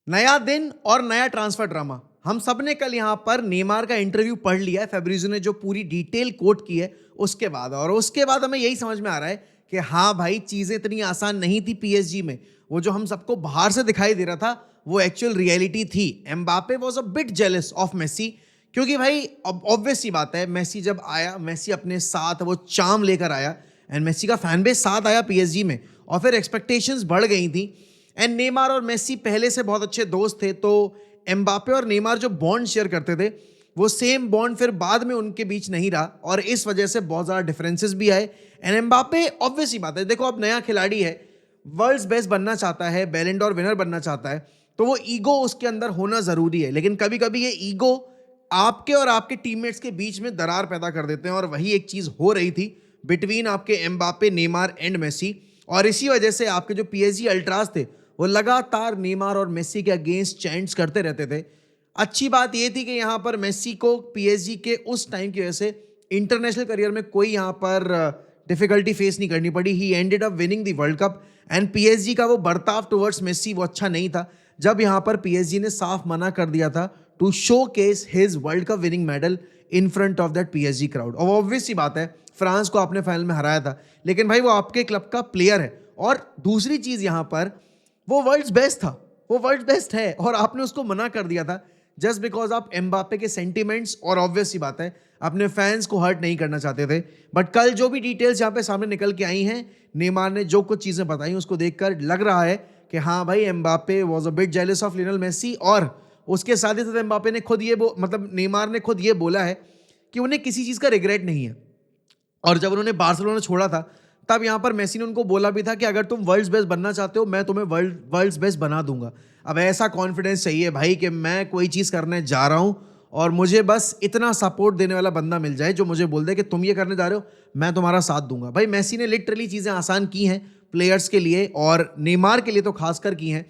नया दिन और नया ट्रांसफर ड्रामा। हम सब ने कल यहाँ पर नेमार का इंटरव्यू पढ़ लिया है। फैब्रिज़ो ने जो पूरी डिटेल कोट की है उसके बाद, और उसके बाद हमें यही समझ में आ रहा है कि हाँ भाई, चीज़ें इतनी आसान नहीं थी पीएसजी में। वो जो हम सबको बाहर से दिखाई दे रहा था वो एक्चुअल रियलिटी थी। Mbappe was a bit jealous of Messi, क्योंकि भाई ऑब्वियस सी बात है, मेसी जब आया, मेसी अपने साथ वो चार्म लेकर आया एंड मेसी का फैन बेस साथ आया पीएसजी में, और फिर एक्सपेक्टेशंस बढ़ गई थी। एंड नेमार और मेसी पहले से बहुत अच्छे दोस्त थे, तो एम्बापे और नेमार जो बॉन्ड शेयर करते थे वो सेम बॉन्ड फिर बाद में उनके बीच नहीं रहा, और इस वजह से बहुत ज़्यादा डिफरेंसेस भी आए। एंड एम्बापे ऑब्वियस ही बात है, देखो अब नया खिलाड़ी है, वर्ल्ड्स बेस्ट बनना चाहता है, बैलन डोर विनर बनना चाहता है, तो वो ईगो उसके अंदर होना ज़रूरी है। लेकिन कभी कभी ये ईगो आपके और आपके टीममेट्स के बीच में दरार पैदा कर देते हैं, और वही एक चीज़ हो रही थी बिटवीन आपके एम्बापे, नेमार एंड मेसी। और इसी वजह से आपके जो पीएसजी अल्ट्रास थे वो लगातार नेमार और मेसी के अगेंस्ट चैंट्स करते रहते थे। अच्छी बात यह थी कि यहाँ पर मेसी को पीएसजी के उस टाइम की वजह से इंटरनेशनल करियर में कोई यहाँ पर डिफिकल्टी फेस नहीं करनी पड़ी। He ended up winning the world cup, and PSG का वो बर्ताव टुवर्ड्स मेसी वो अच्छा नहीं था, जब यहाँ पर पीएसजी ने साफ मना कर दिया था to showcase his world cup winning medal in front of that PSG crowd. और ऑब्वियस सी बात है, फ्रांस को आपने फाइनल में हराया था, लेकिन भाई वो आपके क्लब का प्लेयर है। और दूसरी चीज यहाँ पर, वो वर्ल्ड्स बेस्ट था, वो वर्ल्ड्स बेस्ट है, और आपने उसको मना कर दिया था जस्ट बिकॉज आप एम्बापे के सेंटिमेंट्स और ऑब्वियस सी बात है अपने फैंस को हर्ट नहीं करना चाहते थे। बट कल जो भी डिटेल्स यहाँ पे सामने निकल के आई हैं, नेमार ने जो कुछ चीज़ें बताई उसको देखकर लग रहा है कि हाँ भाई, Mbappe was a bit jealous of Lionel Messi. और उसके साथ ही साथ एम्बापे ने खुद ये मतलब नेमार ने खुद ये बोला है कि उन्हें किसी चीज़ का रिग्रेट नहीं है। और जब उन्होंने बार्सिलोना छोड़ा था तब यहाँ पर मेसी ने उनको बोला भी था कि अगर तुम वर्ल्ड्स बेस्ट बनना चाहते हो मैं तुम्हें वर्ल्ड्स बेस्ट बना दूंगा। अब ऐसा कॉन्फिडेंस चाहिए भाई कि मैं कोई चीज़ करने जा रहा हूँ और मुझे बस इतना सपोर्ट देने वाला बंदा मिल जाए जो मुझे बोल दे कि तुम ये करने जा रहे हो, मैं तुम्हारा साथ दूंगा। भाई मेसी ने लिटरली चीज़ें आसान की हैं प्लेयर्स के लिए, और नेमार के लिए तो खासकर की हैं।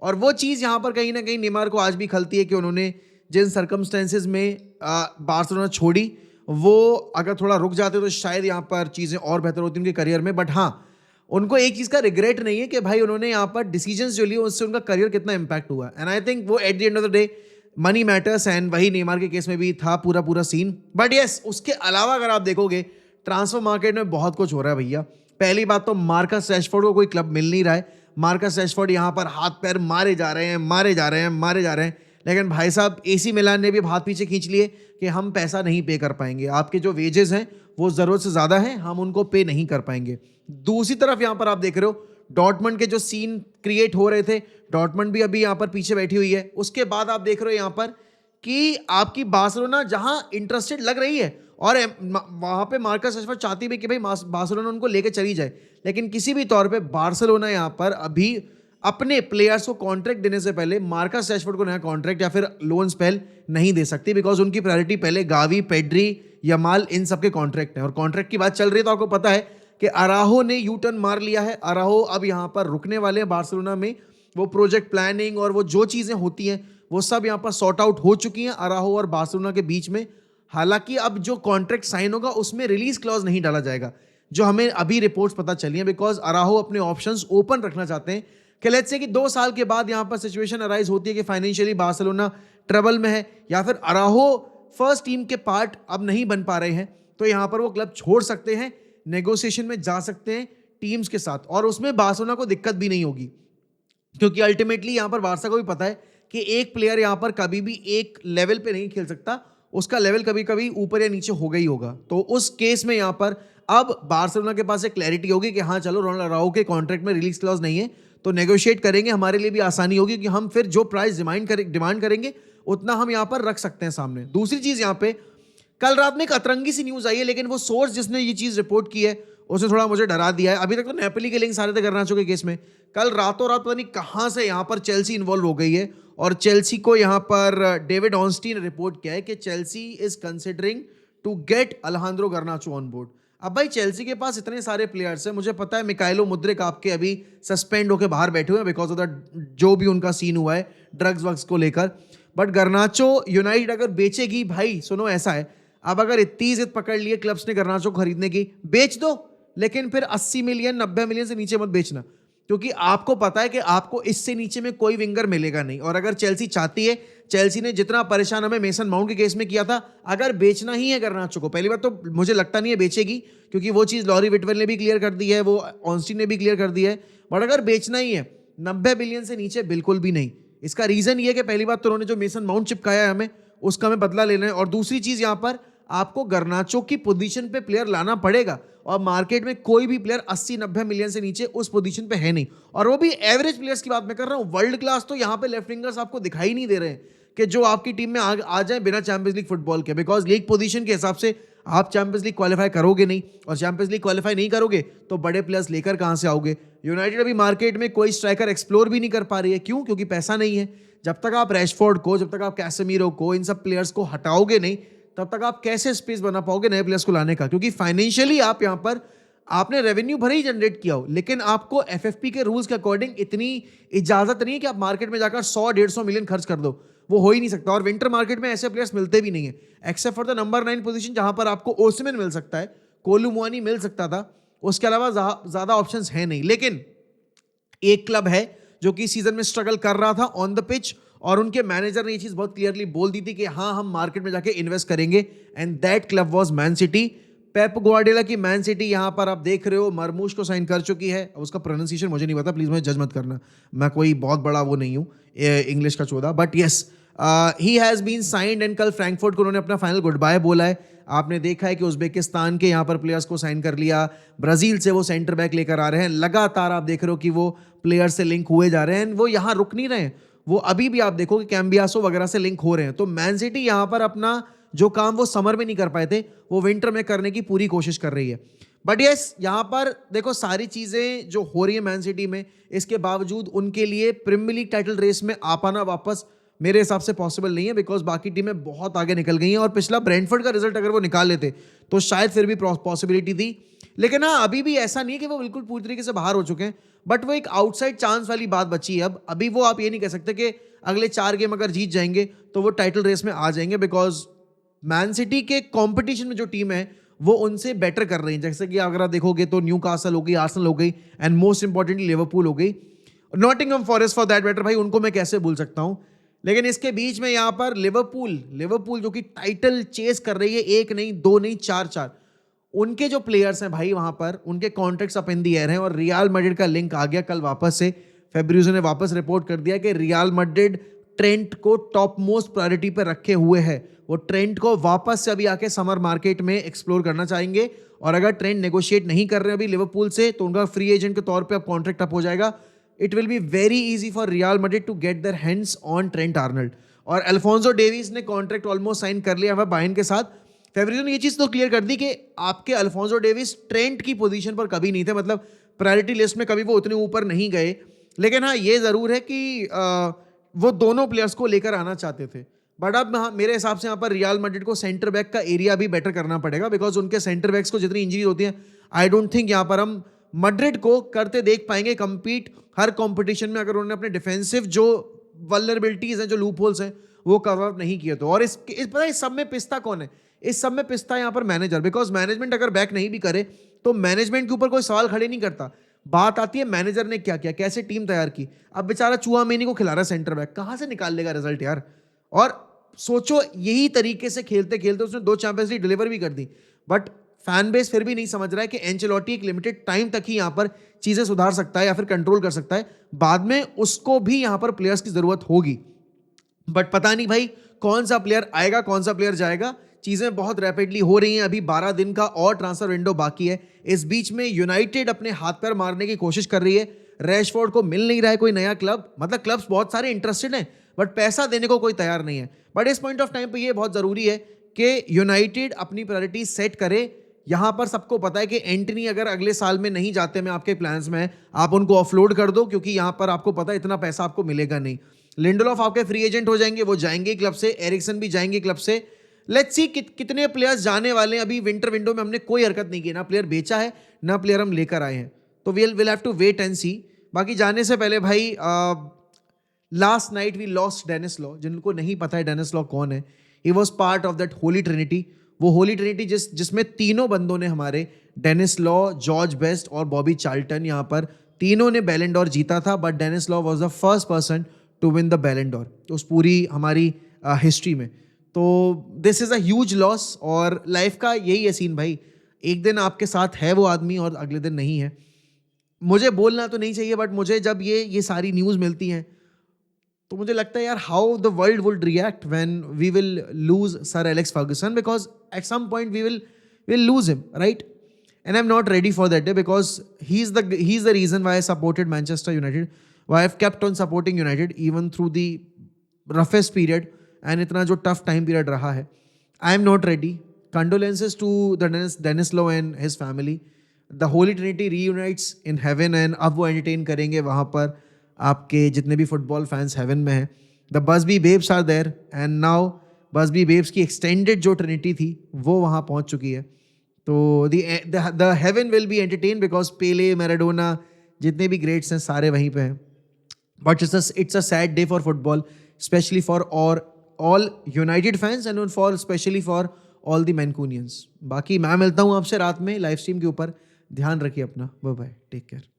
और वो चीज़ यहाँ पर कहीं ना कहीं नेमार को आज भी खलती है कि उन्होंने जिन सर्कमस्टेंसेज में बार्सिलोना छोड़ी, वो अगर थोड़ा रुक जाते तो शायद यहाँ पर चीज़ें और बेहतर होती उनके करियर में। बट हाँ, उनको एक चीज़ का रिग्रेट नहीं है कि भाई उन्होंने यहाँ पर डिसीजंस जो लिए उससे उनका करियर कितना इंपैक्ट हुआ। एंड आई थिंक वो at the end of the day money matters, and वही नेमार के केस में भी था पूरा पूरा सीन। बट येस, उसके अलावा अगर आप देखोगे ट्रांसफर मार्केट में बहुत कुछ हो रहा है भैया। पहली बात तो मार्कस रैशफोर्ड को कोई क्लब मिल नहीं रहा है। मार्कस रैशफोर्ड यहाँ पर हाथ पैर मारे जा रहे हैं, मारे जा रहे हैं, मारे जा रहे हैं, लेकिन भाई साहब एसी मिलान ने भी हाथ पीछे खींच लिए कि हम पैसा नहीं पे कर पाएंगे, आपके जो वेजेस हैं वो ज़रूरत से ज़्यादा हैं, हम उनको पे नहीं कर पाएंगे। दूसरी तरफ यहाँ पर आप देख रहे हो डॉर्टमंड के जो सीन क्रिएट हो रहे थे, डॉर्टमंड भी अभी यहाँ पर पीछे बैठी हुई है। उसके बाद आप देख रहे हो यहाँ पर कि आपकी बार्सिलोना जहाँ इंटरेस्टेड लग रही है, और वहाँ पे मार्कस रैशफोर्ड चाहती भी कि भाई बार्सिलोना उनको लेके चली जाए, लेकिन किसी भी तौर पे बार्सिलोना यहाँ पर अभी अपने प्लेयर्स को कॉन्ट्रैक्ट देने से पहले मार्कस रैशफोर्ड को नया कॉन्ट्रैक्ट या फिर लोन स्पेल नहीं दे सकती, बिकॉज उनकी प्रायोरिटी पहले गावी, पेड्री, यमाल, इन सबके कॉन्ट्रैक्ट है। और कॉन्ट्रैक्ट की बात चल रही है तो आपको पता है कि अराहो ने यू टर्न मार लिया है। अराहो अब यहाँ पर रुकने वाले हैं बार्सिलोना में। वो प्रोजेक्ट प्लानिंग और वो जो चीज़ें होती हैं वो सब यहाँ पर सॉर्ट आउट हो चुकी हैं अराहो और बार्सिलोना के बीच में। हालांकि अब जो कॉन्ट्रैक्ट साइन होगा उसमें रिलीज क्लॉज नहीं डाला जाएगा, जो हमें अभी रिपोर्ट्स पता चली हैं, बिकॉज अराहो अपने ऑप्शंस ओपन रखना चाहते हैं कि लेट्स से कि 2 साल के बाद यहाँ पर सिचुएशन अराइज होती है कि फाइनेंशियली बार्सिलोना ट्रबल में है, या फिर अराहो फर्स्ट टीम के पार्ट अब नहीं बन पा रहे हैं, तो यहाँ पर वो क्लब छोड़ सकते हैं, नेगोशिएशन में जा सकते हैं टीम्स के साथ, और उसमें बार्सिलोना को दिक्कत भी नहीं होगी, क्योंकि अल्टीमेटली यहाँ पर बार्सा को भी पता है कि एक प्लेयर यहाँ पर कभी भी एक लेवल पे नहीं खेल सकता, उसका लेवल कभी कभी ऊपर या नीचे होगा ही होगा। तो उस केस में यहाँ पर अब बार्सिलोना के पास एक क्लैरिटी होगी कि हाँ चलो, रोनाल्ड अराउहो के कॉन्ट्रैक्ट में रिलीज क्लॉज नहीं है, तो नेगोशिएट करेंगे, हमारे लिए भी आसानी होगी कि हम फिर जो प्राइस डिमांड करेंगे उतना हम यहाँ पर रख सकते हैं सामने। दूसरी चीज़, यहाँ पे कल रात में एक अतरंगी सी न्यूज़ आई है, लेकिन वो सोर्स जिसने ये चीज़ रिपोर्ट की है उसने थोड़ा मुझे डरा दिया है। अभी तक तो नेपोली के लिंक्स आ रहे थे गर्नाचो के केस में, कल रातों रात पता नहीं कहाँ से यहाँ पर चेल्सी इन्वॉल्व हो गई है, और चेल्सी को यहाँ पर डेविड ऑनस्टी ने रिपोर्ट किया है कि Chelsea is considering to get Alejandro Garnacho on board. अब भाई चेल्सी के पास इतने सारे प्लेयर्स हैं, मुझे पता है मिकाइलो मुद्रिक आपके अभी सस्पेंड होकर बाहर बैठे हुए हैं बिकॉज ऑफ द जो भी उनका सीन हुआ है ड्रग्स वग्स को लेकर, बट गर्नाचो यूनाइटेड अगर बेचेगी, भाई सुनो ऐसा है, अब अगर इतनी जिद पकड़ लिए क्लब्स ने गर्नाचो को खरीदने की, बेच दो, लेकिन फिर 80 मिलियन 90 मिलियन से नीचे मत बेचना। क्योंकि आपको पता है कि आपको इससे नीचे में कोई विंगर मिलेगा नहीं। और अगर चेल्सी चाहती है, चेल्सी ने जितना परेशान हमें मेसन माउंट के केस में किया था, अगर बेचना ही है गर्नाचो को, पहली बात तो मुझे लगता नहीं है बेचेगी, क्योंकि वो चीज़ लॉरी विटवेल ने भी क्लियर कर दी है, वो ऑनस्टीन ने भी क्लियर कर दी है। बट अगर बेचना ही है 90 बिलियन से नीचे बिल्कुल भी नहीं। इसका रीज़न ये है कि पहली बात तो उन्होंने जो मेसन माउंट चिपकाया है हमें, उसका हमें बदला लेना है। और दूसरी चीज़, यहाँ पर आपको गर्नाचो की पोजीशन पे प्लेयर लाना पड़ेगा, और मार्केट में कोई भी प्लेयर 80-90 मिलियन से नीचे उस पोजीशन पे है नहीं। और वो भी एवरेज प्लेयर्स की बात मैं कर रहा हूँ। वर्ल्ड क्लास तो यहाँ पे लेफ्ट विंगर्स आपको दिखाई नहीं दे रहे हैं कि जो आपकी टीम में आ जाए बिना चैंपियंस लीग फुटबॉल के, बिकॉज लीग पोजीशन के हिसाब से आप चैंपियंस लीग क्वालिफाई करोगे नहीं, और चैंपियंस लीग क्वालिफाई नहीं करोगे तो बड़े प्लेयर्स लेकर कहाँ से आओगे। यूनाइटेड अभी मार्केट में कोई स्ट्राइकर एक्सप्लोर भी नहीं कर पा रही है। क्यों? क्योंकि पैसा नहीं है। जब तक आप रैशफोर्ड को, जब तक आप कैसेमीरो को, इन सब प्लेयर्स को हटाओगे नहीं, तब तक आप कैसे स्पेस बना पाओगे नए प्लेयर्स को लाने का? क्योंकि फाइनेंशियली आप यहाँ पर आपने रेवेन्यू भले ही जनरेट किया हो, लेकिन आपको एफएफपी के रूल्स के अकॉर्डिंग इतनी इजाजत नहीं है कि आप मार्केट में जाकर 100-150 मिलियन खर्च कर दो। वो हो ही नहीं सकता। और विंटर मार्केट में ऐसे प्लेयर्स मिलते भी नहीं है, except for the number 9 position, जहां पर आपको ओसिमन मिल सकता है, कोलू मुआनी मिल सकता था, उसके अलावा ज्यादा ऑप्शंस है नहीं। लेकिन एक क्लब है जो कि सीजन में स्ट्रगल कर रहा था ऑन द पिच, और उनके मैनेजर ने ये चीज बहुत क्लियरली बोल दी थी कि हाँ, हम मार्केट में जाके इन्वेस्ट करेंगे, and that club was man city. Pep Guardiola की मैन सिटी, यहां पर आप देख रहे हो, मरमूश को साइन कर चुकी है। उसका प्रोनाउंसिएशन मुझे नहीं पता, प्लीज मुझे जज मत करना, मैं कोई बहुत बड़ा वो नहीं हूं इंग्लिश का चौधा। But yes, he has been signed, and कल फ्रैंकफर्ट को उन्होंने अपना फाइनल गुड बाय बोला है। आपने देखा है कि उज्बेकिस्तान के यहाँ पर प्लेयर्स को साइन कर लिया, ब्राजील से वो सेंटर बैक लेकर आ रहे हैं, लगातार आप देख रहे हो कि वो प्लेयर से लिंक हुए जा रहे हैं, वो यहाँ रुक नहीं रहे हैं, वो अभी भी आप देखो कि कैम्बियासो वगैरह से लिंक हो रहे हैं। तो मैन सिटी यहाँ पर अपना जो काम वो समर में नहीं कर पाए थे, वो विंटर में करने की पूरी कोशिश कर रही है। बट यस, यहाँ पर देखो सारी चीज़ें जो हो रही है मैन सिटी में, इसके बावजूद उनके लिए प्रीमियर लीग टाइटल रेस में आ पाना वापस मेरे हिसाब से पॉसिबल नहीं है, बिकॉज बाकी टीमें बहुत आगे निकल गई हैं। और पिछला ब्रेंटफोर्ड का रिजल्ट अगर वो निकाल लेते तो शायद फिर भी पॉसिबिलिटी थी। लेकिन हाँ, अभी भी ऐसा नहीं है कि वो बिल्कुल पूरी तरीके से बाहर हो चुके हैं, बट वो एक आउटसाइड चांस वाली बात बची है। अब अभी वो आप ये नहीं कह सकते कि अगले 4 गेम अगर जीत जाएंगे तो वो टाइटल रेस में आ जाएंगे, बिकॉज मैन सिटी के कंपटीशन में जो टीम है वो उनसे बेटर कर रही है। जैसे कि अगर आप देखोगे तो न्यू कासल हो गई, आर्सेनल हो गई, एंड मोस्ट इंपॉर्टेंटली लिवरपूल हो गई, Nottingham forest for that matter, भाई उनको मैं कैसे भूल सकता हूं। लेकिन इसके बीच में यहां पर लिवरपूल जो कि टाइटल चेस कर रही है, 1 नहीं 2 नहीं 4, उनके जो प्लेयर्स हैं भाई, वहां पर उनके contracts up in the air हैं। और रियल मैड्रिड का लिंक आ गया कल वापस से, फेब्रिज़ो ने वापस रिपोर्ट कर दिया कि रियल मैड्रिड ट्रेंट को टॉप मोस्ट प्रायोरिटी पर रखे हुए है। वो ट्रेंट को वापस से अभी आके समर मार्केट में एक्सप्लोर करना चाहेंगे, और अगर ट्रेंट नेगोशिएट नहीं कर रहे अभी लिवरपूल से, तो उनका फ्री एजेंट के तौर पे अब कॉन्ट्रैक्ट अप हो जाएगा। It will be very easy for Real Madrid to get their hands on Trent Arnold. और अल्फोंसो डेविस ने कॉन्ट्रैक्ट ऑलमोस्ट साइन कर लिया है बायर्न के साथ। फेब्रिज़ो ने ये चीज़ तो क्लियर कर दी कि आपके अल्फोंसो डेविस ट्रेंट की पोजीशन पर कभी नहीं थे, मतलब प्रायोरिटी लिस्ट में कभी वो उतने ऊपर नहीं गए। लेकिन हाँ, ये ज़रूर है कि वो दोनों प्लेयर्स को लेकर आना चाहते थे। बट अब मेरे हिसाब से यहाँ पर रियल मैड्रिड को सेंटर बैक का एरिया भी बेटर करना पड़ेगा, बिकॉज उनके सेंटर बैक्स को जितनी इंजरी होती है, आई डोंट थिंक यहाँ पर हम मैड्रिड को करते देख पाएंगे कंपीट हर कंपटीशन में, अगर उन्होंने अपने डिफेंसिव जो वल्नरेबिलिटीज हैं, जो लूप होल्स हैं, वो कवर अप नहीं किए तो। और पता है इस सब में पिस्ता कौन है? इस सब में पिस्ता यहाँ पर मैनेजर, बिकॉज मैनेजमेंट अगर बैक नहीं भी करे तो मैनेजमेंट के ऊपर कोई सवाल खड़े नहीं करता। बात आती है मैनेजर ने क्या किया, कैसे टीम तैयार की। अब बेचारा चूआमेनी को खिला रहा है सेंटर बैक, कहां से निकाल लेगा रिजल्ट यार? और सोचो यही तरीके से खेलते खेलते उसने 2 चैंपियंस लीग डिलीवर भी कर दी, बट फैन बेस फिर भी नहीं समझ रहा है कि एंचेलोटी एक लिमिटेड टाइम तक ही यहाँ पर चीजें सुधार सकता है या फिर कंट्रोल कर सकता है, बाद में उसको भी यहाँ पर प्लेयर्स की जरूरत होगी। बट पता नहीं भाई कौन सा प्लेयर आएगा, कौन सा प्लेयर जाएगा। चीजें बहुत रैपिडली हो रही हैं, अभी 12 दिन का और ट्रांसफर विंडो बाकी है। इस बीच में यूनाइटेड अपने हाथ पैर मारने की कोशिश कर रही है। रैशफोर्ड को मिल नहीं रहा है कोई नया क्लब, मतलब क्लब्स बहुत सारे इंटरेस्टेड हैं, बट पैसा देने को कोई तैयार नहीं है। बट इस पॉइंट ऑफ टाइम पे ये बहुत जरूरी है कि यूनाइटेड अपनी प्रायोरिटी सेट करे। यहां पर सबको पता है कि एंटनी अगर अगले साल में नहीं जाते में आपके प्लान्स में, आप उनको ऑफलोड कर दो, क्योंकि यहां पर आपको पता है इतना पैसा आपको मिलेगा नहीं। लिंडलॉफ आपके फ्री एजेंट हो जाएंगे, वो जाएंगे क्लब से, एरिक्सन भी जाएंगे क्लब से। लेट्स सी कितने प्लेयर्स जाने वाले हैं। अभी विंटर विंडो में हमने कोई हरकत नहीं की, ना प्लेयर बेचा है ना प्लेयर हम लेकर आए हैं, तो will have to wait and see. बाकी जाने से पहले भाई, last night we lost Denis Law. जिनको नहीं पता है डेनिस लॉ कौन है, he was part of that holy trinity. वो होली ट्रिनिटी जिसमें तीनों बंदों ने, हमारे डेनिस लॉ, जॉर्ज बेस्ट और बॉबी चार्ल्टन, यहाँ पर तीनों ने बैलन डोर जीता था, but Denis Law was the first person to win the Ballon d'Or उस पूरी हमारी हिस्ट्री में। तो this is a huge loss, और लाइफ का यही है सीन भाई, एक दिन आपके साथ है वो आदमी और अगले दिन नहीं है। मुझे बोलना तो नहीं चाहिए, बट मुझे जब ये सारी न्यूज़ मिलती हैं तो मुझे लगता है यार, how the world would react when we will lose sir Alex Ferguson, because at some point we will lose him, right? And I'm not ready for that day, because he's the reason why I supported Manchester United, why I've kept on supporting United even through the roughest period and इतना जो tough time period रहा है. I am not ready. Condolences to the Dennis Law and his family. The Holy Trinity reunites in heaven, and अब वो entertain करेंगे वहाँ पर आपके जितने भी फुटबॉल फैंस हेवन में हैं. The Busby babes are there, and now Busby babes की एक्सटेंडेड जो ट्रिनिटी थी वो वहाँ पहुँच चुकी है. तो the heaven will be entertain, because Pele, Maradona, जितने भी ग्रेट्स हैं सारे वहीं पे हैं. But it's a sad day for football, specially for all United fans, and for specially for all the Mancunians. बाकी मैं मिलता हूँ आपसे रात में लाइव स्ट्रीम के ऊपर. ध्यान रखिए अपना. Bye bye, take care.